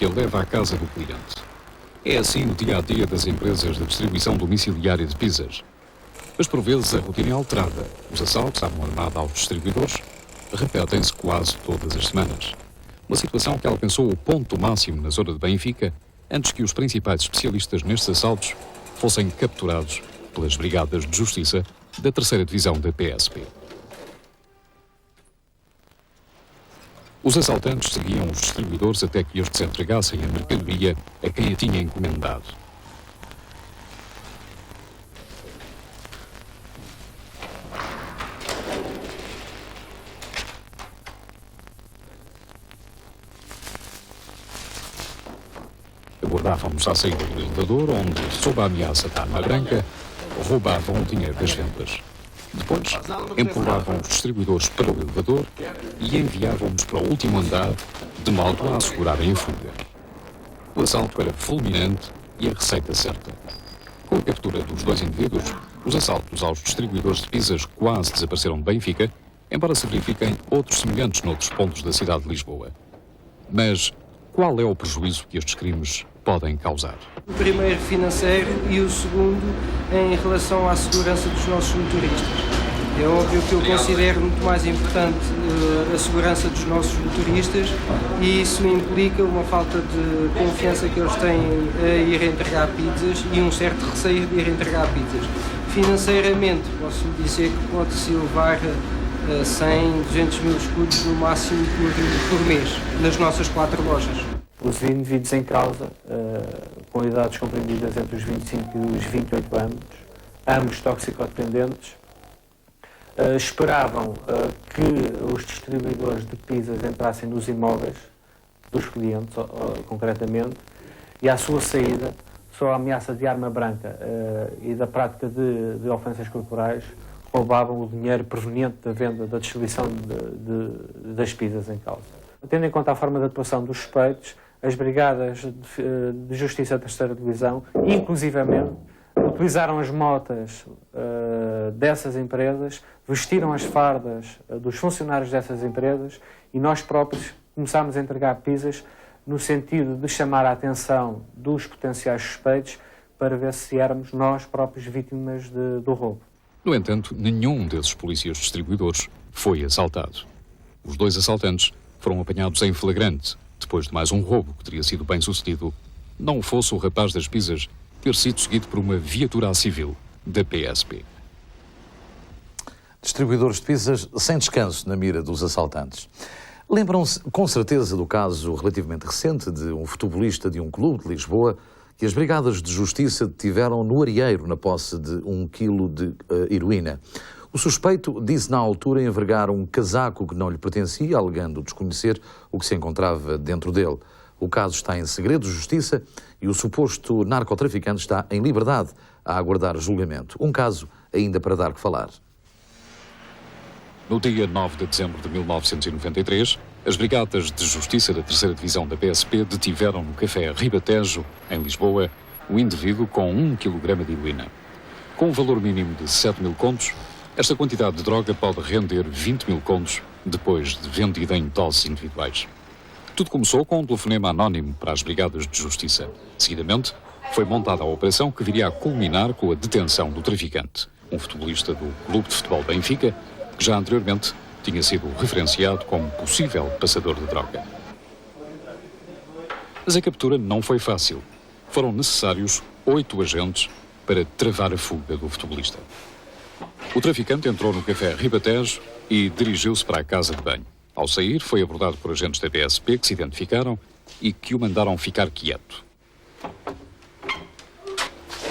que a leva à casa do cliente. É assim o dia-a-dia das empresas de distribuição domiciliária de pizzas. Mas por vezes a rotina é alterada. Os assaltos à mão armada aos distribuidores repetem-se quase todas as semanas. Uma situação que alcançou o ponto máximo na zona de Benfica antes que os principais especialistas nestes assaltos fossem capturados pelas Brigadas de Justiça da 3ª Divisão da PSP. Os assaltantes seguiam os distribuidores até que estes entregassem a mercadoria a quem a tinha encomendado. Aguardávamos à saída do elevador, onde, sob a ameaça da arma branca, roubavam o dinheiro das vendas. Depois, empurravam os distribuidores para o elevador e enviavam-nos para o último andar, de modo a assegurarem a fuga. O assalto era fulminante e a receita certa. Com a captura dos dois indivíduos, os assaltos aos distribuidores de pizzas quase desapareceram de Benfica, embora se verifiquem outros semelhantes noutros pontos da cidade de Lisboa. Mas qual é o prejuízo que estes crimes podem causar? O primeiro financeiro e o segundo em relação à segurança dos nossos motoristas. É óbvio que eu considero muito mais importante a segurança dos nossos motoristas e isso implica uma falta de confiança que eles têm a ir entregar pizzas e um certo receio de ir entregar pizzas. Financeiramente, posso dizer que pode-se levar 100, 200 mil escudos no máximo por mês, nas nossas 4 lojas. Os indivíduos em causa, com idades compreendidas entre os 25 e os 28 anos, ambos toxicodependentes, esperavam que os distribuidores de pizzas entrassem nos imóveis dos clientes, concretamente, e à sua saída, sob a ameaça de arma branca e da prática de ofensas corporais, roubavam o dinheiro proveniente da venda, da distribuição das pizzas em causa. Tendo em conta a forma de atuação dos suspeitos, as Brigadas de Justiça da 3ª Divisão, inclusivamente, utilizaram as motas dessas empresas, vestiram as fardas dos funcionários dessas empresas e nós próprios começámos a entregar pizzas no sentido de chamar a atenção dos potenciais suspeitos para ver se éramos nós próprios vítimas do roubo. No entanto, nenhum desses polícias distribuidores foi assaltado. Os dois assaltantes foram apanhados em flagrante, depois de mais um roubo que teria sido bem sucedido, não fosse o rapaz das pizzas ter sido seguido por uma viatura civil da PSP. Distribuidores de pizzas sem descanso na mira dos assaltantes. Lembram-se com certeza do caso relativamente recente de um futebolista de um clube de Lisboa que as Brigadas de Justiça detiveram no Arieiro na posse de 1 quilo de heroína. O suspeito disse na altura envergar um casaco que não lhe pertencia, alegando desconhecer o que se encontrava dentro dele. O caso está em segredo de justiça e o suposto narcotraficante está em liberdade a aguardar julgamento. Um caso ainda para dar que falar. No dia 9 de dezembro de 1993, as Brigadas de Justiça da 3ª Divisão da PSP detiveram no café Ribatejo, em Lisboa, o indivíduo com 1 kg de heroína. Com um valor mínimo de 7 mil contos, esta quantidade de droga pode render 20 mil contos depois de vendida em doses individuais. Tudo começou com um telefonema anónimo para as Brigadas de Justiça. Seguidamente, foi montada a operação que viria a culminar com a detenção do traficante, um futebolista do Clube de Futebol Benfica, que já anteriormente tinha sido referenciado como possível passador de droga. Mas a captura não foi fácil. Foram necessários 8 agentes para travar a fuga do futebolista. O traficante entrou no café Ribatejo e dirigiu-se para a casa de banho. Ao sair, foi abordado por agentes da PSP que se identificaram e que o mandaram ficar quieto.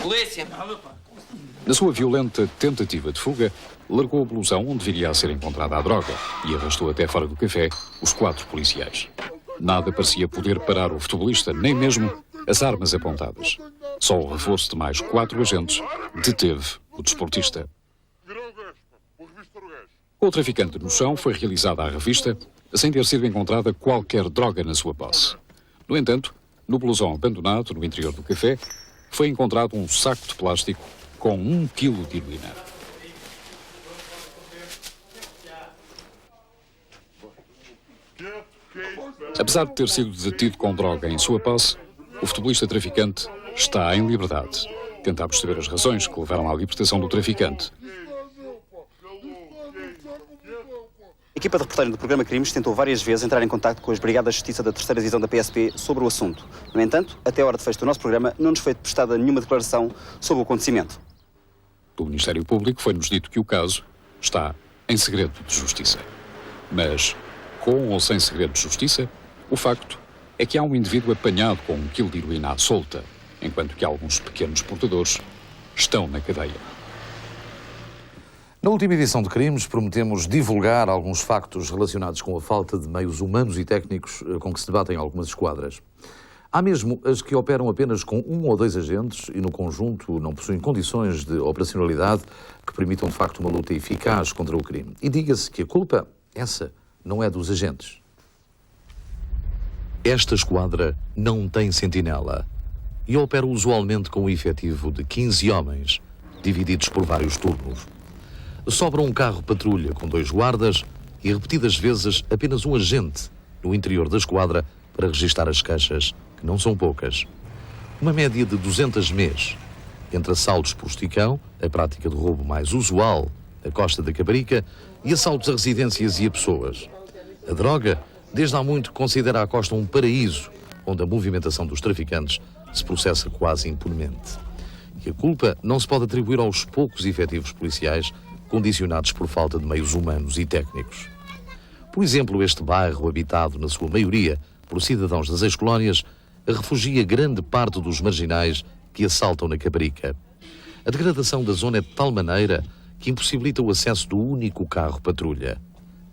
Polícia! Na sua violenta tentativa de fuga, largou o blusão onde viria a ser encontrada a droga e arrastou até fora do café os 4 policiais. Nada parecia poder parar o futebolista, nem mesmo as armas apontadas. Só o reforço de mais 4 agentes deteve o desportista. Com o traficante no chão, foi realizada a revista, sem ter sido encontrada qualquer droga na sua posse. No entanto, no blusão abandonado, no interior do café, foi encontrado um saco de plástico com 1 quilo de heroína. Apesar de ter sido detido com droga em sua posse, o futebolista traficante está em liberdade. Tentamos saber as razões que levaram à libertação do traficante. A equipa de reportagem do programa Crimes tentou várias vezes entrar em contacto com as Brigadas de Justiça da 3ª Divisão da PSP sobre o assunto. No entanto, até a hora de fecho do nosso programa, não nos foi prestada nenhuma declaração sobre o acontecimento. Do Ministério Público foi-nos dito que o caso está em segredo de justiça. Mas, com ou sem segredo de justiça, o facto é que há um indivíduo apanhado com 1 quilo de heroína à solta, enquanto que alguns pequenos portadores estão na cadeia. Na última edição de Crimes, prometemos divulgar alguns factos relacionados com a falta de meios humanos e técnicos com que se debatem algumas esquadras. Há mesmo as que operam apenas com 1 ou 2 agentes e, no conjunto, não possuem condições de operacionalidade que permitam, de facto, uma luta eficaz contra o crime. E diga-se que a culpa, essa, não é dos agentes. Esta esquadra não tem sentinela e opera usualmente com um efetivo de 15 homens, divididos por vários turnos. Sobra um carro patrulha com 2 guardas e, repetidas vezes, apenas um agente no interior da esquadra para registar as queixas, que não são poucas. Uma média de 200 mês, entre assaltos por esticão, a prática de roubo mais usual na Costa da Caparica, e assaltos a residências e a pessoas. A droga, desde há muito, considera a costa um paraíso, onde a movimentação dos traficantes se processa quase impunemente. E a culpa não se pode atribuir aos poucos efetivos policiais condicionados por falta de meios humanos e técnicos. Por exemplo, este bairro, habitado na sua maioria por cidadãos das ex-colónias, refugia grande parte dos marginais que assaltam na Caparica. A degradação da zona é de tal maneira que impossibilita o acesso do único carro patrulha.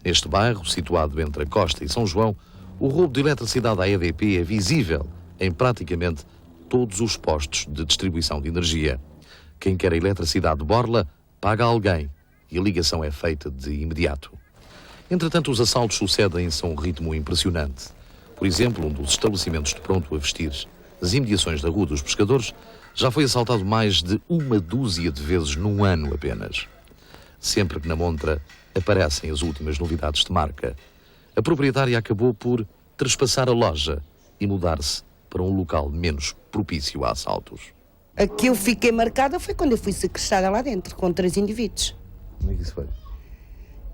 Neste bairro, situado entre a Costa e São João, o roubo de eletricidade à EDP é visível em praticamente todos os postos de distribuição de energia. Quem quer a eletricidade de borla, paga a alguém e a ligação é feita de imediato. Entretanto, os assaltos sucedem-se a um ritmo impressionante. Por exemplo, um dos estabelecimentos de pronto a vestir, nas imediações da Rua dos Pescadores, já foi assaltado mais de 1 dúzia de vezes num ano apenas. Sempre que na montra aparecem as últimas novidades de marca, a proprietária acabou por trespassar a loja e mudar-se para um local menos propício a assaltos. A que eu fiquei marcada foi quando eu fui sequestrada lá dentro, com 3 indivíduos. Como é que isso foi?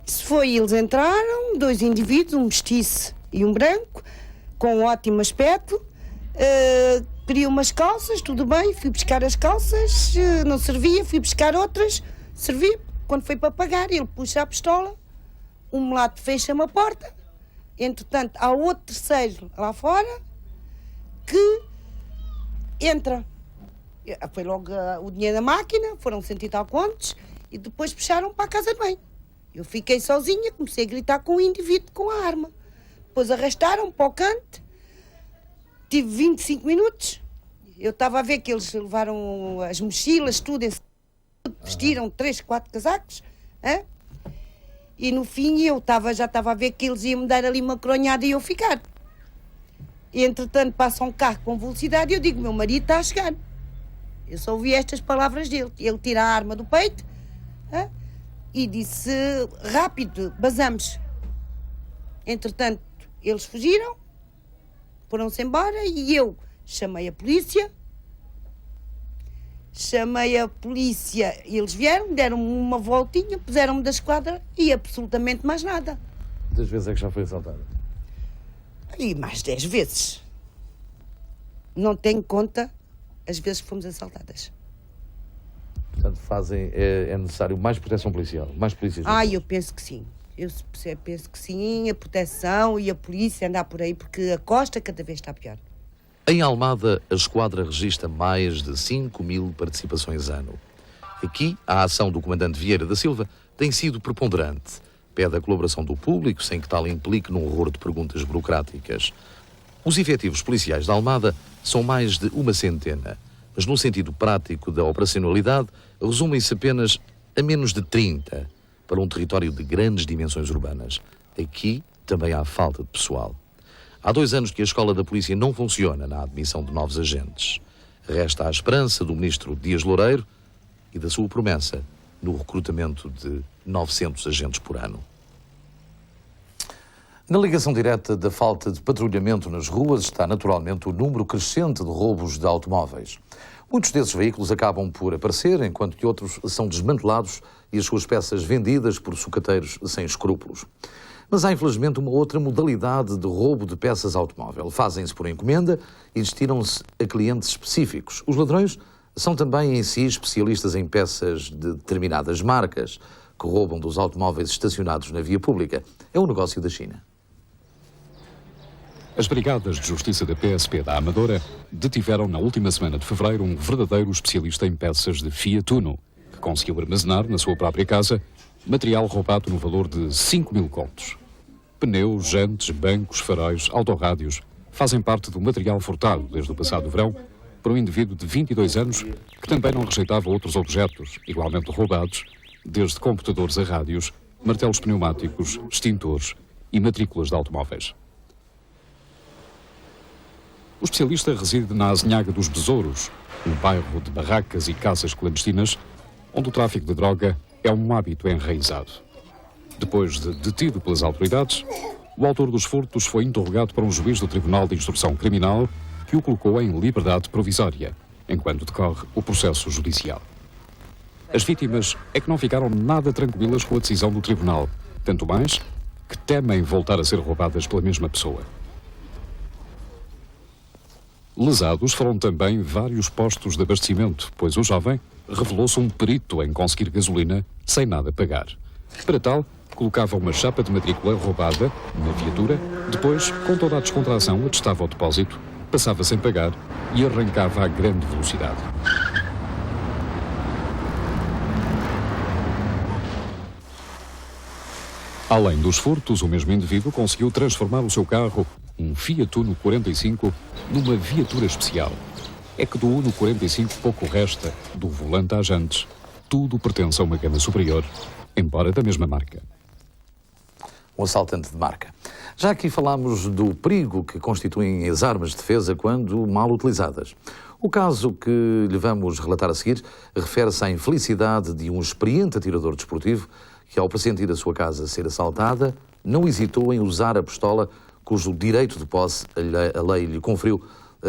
Isso foi, eles entraram, 2 indivíduos, um mestiço e um branco, com um ótimo aspecto, queriam umas calças, tudo bem, fui buscar as calças, não servia, fui buscar outras, servia. Quando foi para pagar, ele puxa a pistola, um mulato fecha-me a porta, entretanto há outro terceiro lá fora que entra. Foi logo o dinheiro da máquina, foram 100 e tal contos, e depois puxaram para a casa de banho. Eu fiquei sozinha, comecei a gritar com o indivíduo com a arma. Depois arrastaram-me para o canto, tive 25 minutos, eu estava a ver que eles levaram as mochilas, tudo, vestiram 3, 4 casacos, hein? E no fim eu já estava a ver que eles iam me dar ali uma coronhada e eu ficar. E entretanto passa um carro com velocidade e eu digo, meu marido está a chegar. Eu só ouvi estas palavras dele. Ele tira a arma do peito, hein? E disse, rápido, basamos. Entretanto, eles fugiram, foram-se embora e eu chamei a polícia, eles vieram, deram-me uma voltinha, puseram-me da esquadra e absolutamente mais nada. Quantas vezes é que já foi assaltada? E mais 10 vezes. Não tenho conta as vezes que fomos assaltadas. Portanto, é necessário mais proteção policial, mais polícias. Eu penso que sim. Eu penso que sim, a proteção e a polícia andar por aí, porque a costa cada vez está pior. Em Almada, a esquadra registra mais de 5.000 participações ano. Aqui, a ação do comandante Vieira da Silva tem sido preponderante. Pede a colaboração do público, sem que tal implique num horror de perguntas burocráticas. Os efetivos policiais da Almada são mais de 100, mas no sentido prático da operacionalidade, resumem-se apenas a menos de 30, para um território de grandes dimensões urbanas. Aqui também há falta de pessoal. Há 2 anos que a escola da polícia não funciona na admissão de novos agentes. Resta a esperança do ministro Dias Loureiro e da sua promessa no recrutamento de 900 agentes por ano. Na ligação direta da falta de patrulhamento nas ruas está naturalmente o número crescente de roubos de automóveis. Muitos desses veículos acabam por aparecer, enquanto que outros são desmantelados e as suas peças vendidas por sucateiros sem escrúpulos. Mas há, infelizmente, uma outra modalidade de roubo de peças automóvel. Fazem-se por encomenda e destinam-se a clientes específicos. Os ladrões são também em si especialistas em peças de determinadas marcas que roubam dos automóveis estacionados na via pública. É um negócio da China. As Brigadas de Justiça da PSP da Amadora detiveram na última semana de fevereiro um verdadeiro especialista em peças de Fiat Uno, que conseguiu armazenar na sua própria casa material roubado no valor de 5.000 contos. Pneus, jantes, bancos, faróis, autorrádios fazem parte do material furtado desde o passado verão por um indivíduo de 22 anos que também não rejeitava outros objetos igualmente roubados, desde computadores a rádios, martelos pneumáticos, extintores e matrículas de automóveis. O especialista reside na Azinhaga dos Besouros, um bairro de barracas e casas clandestinas, onde o tráfico de droga é um hábito enraizado. Depois de detido pelas autoridades, o autor dos furtos foi interrogado por um juiz do Tribunal de Instrução Criminal que o colocou em liberdade provisória, enquanto decorre o processo judicial. As vítimas é que não ficaram nada tranquilas com a decisão do tribunal, tanto mais que temem voltar a ser roubadas pela mesma pessoa. Lesados foram também vários postos de abastecimento, pois o jovem revelou-se um perito em conseguir gasolina sem nada pagar. Para tal, colocava uma chapa de matrícula roubada na viatura, depois, com toda a descontração, atestava o depósito, passava sem pagar e arrancava a grande velocidade. Além dos furtos, o mesmo indivíduo conseguiu transformar o seu carro, um Fiat Uno 45, numa viatura especial. É que do Uno 45 pouco resta, do volante às jantes. Tudo pertence a uma gama superior, embora da mesma marca. Um assaltante de marca. Já aqui falámos do perigo que constituem as armas de defesa quando mal utilizadas. O caso que lhe vamos relatar a seguir refere-se à infelicidade de um experiente atirador desportivo que, ao pressentir a sua casa ser assaltada, não hesitou em usar a pistola cujo direito de posse a lei lhe conferiu.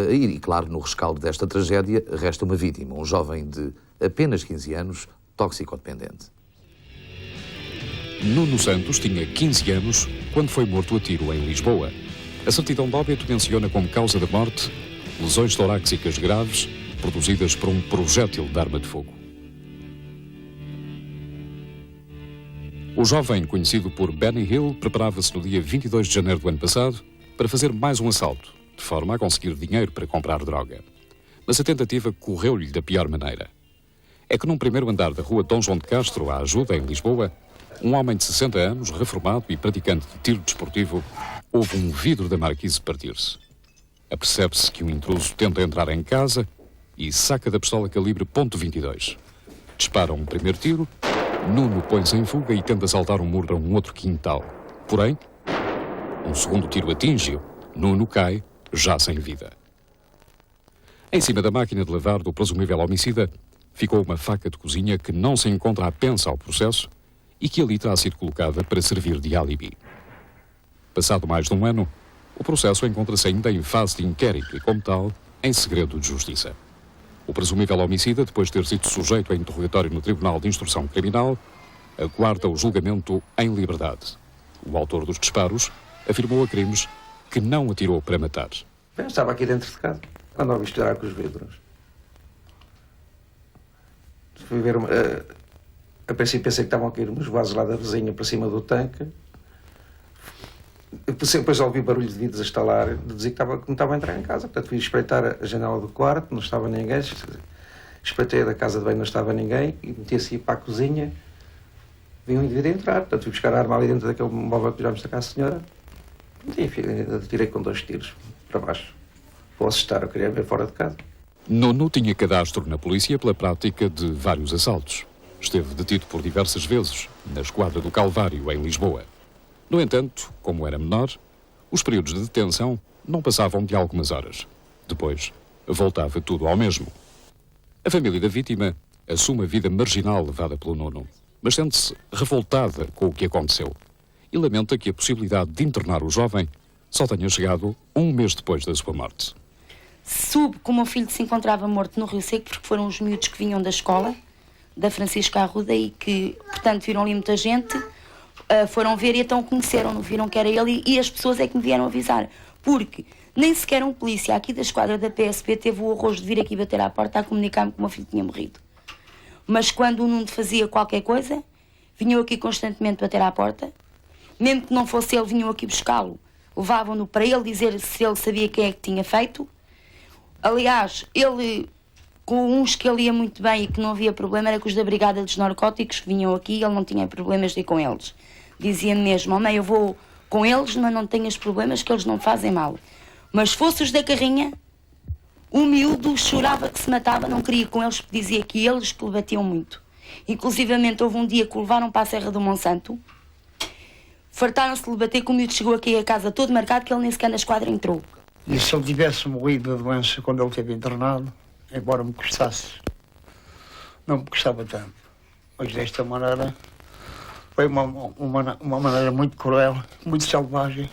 E, claro, no rescaldo desta tragédia, resta uma vítima, um jovem de apenas 15 anos, toxicodependente. Nuno Santos tinha 15 anos quando foi morto a tiro em Lisboa. A certidão de óbito menciona como causa da morte lesões torácicas graves produzidas por um projétil de arma de fogo. O jovem, conhecido por Benny Hill, preparava-se no dia 22 de janeiro do ano passado para fazer mais um assalto, de forma a conseguir dinheiro para comprar droga. Mas a tentativa correu-lhe da pior maneira. É que num primeiro andar da rua Dom João de Castro, à Ajuda, em Lisboa, um homem de 60 anos, reformado e praticante de tiro desportivo, ouve um vidro da marquise partir-se. Apercebe-se que um intruso tenta entrar em casa e saca da pistola calibre .22. Dispara um primeiro tiro, Nuno põe-se em fuga e tenta saltar um muro a um outro quintal. Porém, um segundo tiro atinge-o. Nuno cai, já sem vida. Em cima da máquina de lavar do presumível homicida, ficou uma faca de cozinha que não se encontra apensa ao processo e que ali terá sido colocada para servir de álibi. Passado mais de um ano, o processo encontra-se ainda em fase de inquérito e, como tal, em segredo de justiça. O presumível homicida, depois de ter sido sujeito a interrogatório no Tribunal de Instrução Criminal, aguarda o julgamento em liberdade. O autor dos disparos afirmou a crimes que não atirou para matar. Eu estava aqui dentro de casa, quando ouvi estourar com os vidros. Fui ver a princípio pensei que estavam a cair uns vasos lá da vizinha para cima do tanque. Depois ouvi barulho de vidros a estalar, de dizer que não estava a entrar em casa. Portanto, fui espreitar a janela do quarto, não estava ninguém. Espreitei a da casa de banho, não estava ninguém. E meti-se para a cozinha, vi um indivíduo entrar. Portanto, fui buscar a arma ali dentro daquele móvel que já me sacou a senhora. E enfim, tirei com 2 tiros para baixo. Vou assustar, eu queria ver fora de casa. Nuno tinha cadastro na polícia pela prática de vários assaltos. Esteve detido por diversas vezes na esquadra do Calvário, em Lisboa. No entanto, como era menor, os períodos de detenção não passavam de algumas horas. Depois, voltava tudo ao mesmo. A família da vítima assume a vida marginal levada pelo Nuno, mas sente-se revoltada com o que aconteceu e lamenta que a possibilidade de internar o jovem só tenha chegado um mês depois da sua morte. Soube que o meu filho se encontrava morto no Rio Seco porque foram os miúdos que vinham da escola, da Francisco Arruda, e que, portanto, viram ali muita gente, foram ver e então conheceram-no, viram que era ele e as pessoas é que me vieram avisar. Porque nem sequer um polícia aqui da esquadra da PSP teve o arrojo de vir aqui bater à porta a comunicar-me que o meu filho tinha morrido. Mas quando o Nuno fazia qualquer coisa, vinham aqui constantemente bater à porta. Mesmo que não fosse ele, vinham aqui buscá-lo. Levavam-no para ele dizer se ele sabia quem é que tinha feito. Aliás, ele, com uns que ele ia muito bem e que não havia problema, era com os da Brigada dos Narcóticos que vinham aqui e ele não tinha problemas de ir com eles. Dizia-me mesmo: mãe, eu vou com eles, mas não tenhas problemas, que eles não fazem mal. Mas fosse os da carrinha, o miúdo chorava que se matava, não queria ir com eles, porque dizia que eles que lhe batiam muito. Inclusivamente houve um dia que o levaram para a Serra do Monsanto, fartaram-se de lhe bater, que o miúdo chegou aqui a casa todo marcado, que ele nem sequer na esquadra entrou. E se ele tivesse morrido da doença quando ele esteve internado, embora me custasse, não me custava tanto. Mas desta maneira, foi uma maneira muito cruel, muito selvagem,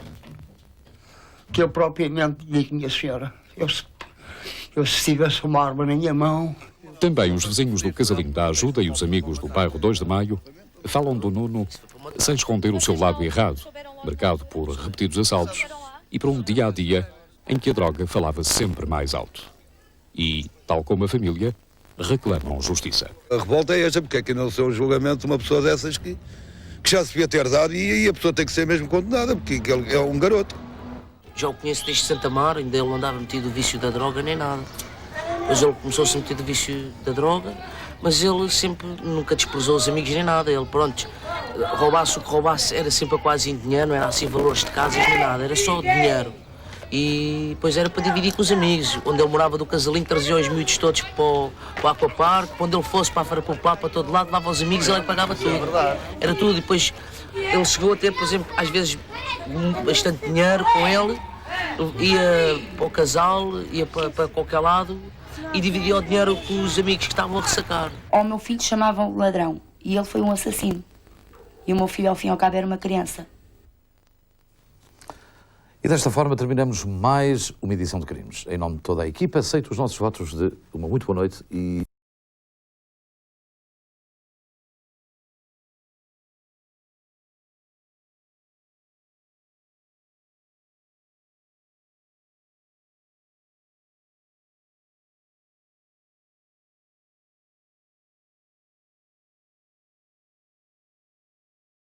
que eu propriamente digo, minha senhora, eu se tivesse uma arma na minha mão... Também os vizinhos do Casalinho da Ajuda e os amigos do bairro 2 de Maio falam do Nuno sem esconder o seu lado errado, marcado por repetidos assaltos e por um dia-a-dia em que a droga falava sempre mais alto. E, tal como a família, reclamam justiça. A revolta é esta, porque é que não sou um julgamento de uma pessoa dessas que já se devia ter dado e a pessoa tem que ser mesmo condenada, porque ele é um garoto. Já o conheço desde Santa Mar, ainda ele não andava metido no vício da droga nem nada. Mas ele começou-se a meter no vício da droga, mas ele sempre nunca desprezou os amigos nem nada. Ele, pronto, roubasse o que roubasse, era sempre quase em dinheiro, não era assim valores de casas nem nada, era só dinheiro. E depois era para dividir com os amigos. Onde ele morava do Casalinho, trazia os miúdos todos para o Aquapark. Quando ele fosse para a Feira Popular, para todo lado, dava aos amigos, ele pagava tudo. Era tudo. E depois ele chegou a ter, por exemplo, às vezes bastante dinheiro com ele. Ia para o casal, ia para qualquer lado e dividia o dinheiro com os amigos que estavam a ressacar. Ao meu filho chamavam ladrão e ele foi um assassino. E o meu filho, ao fim e ao cabo, era uma criança. E desta forma terminamos mais uma edição de Crimes. Em nome de toda a equipa, aceito os nossos votos de uma muito boa noite e...